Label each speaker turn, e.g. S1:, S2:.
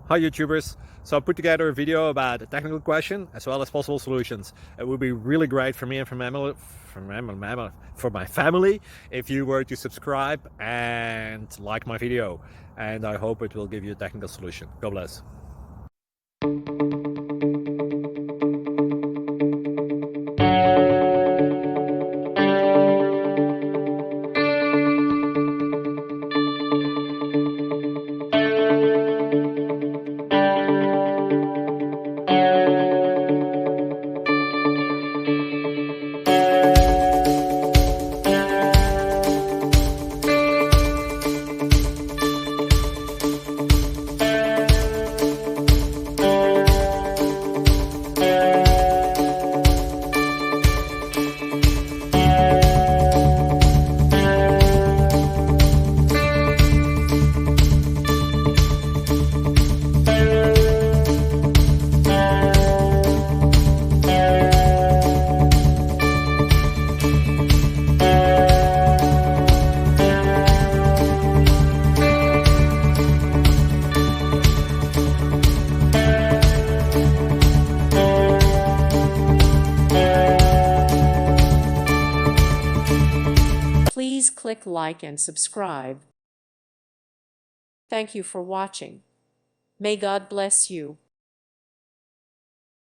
S1: Hi YouTubers! So I put together a video about a technical question as well as possible solutions. It would be really great for me and for my family if you were to subscribe and like my video, and I hope it will give you a technical solution. God bless.
S2: Please click like and subscribe. Thank you for watching. May God bless you.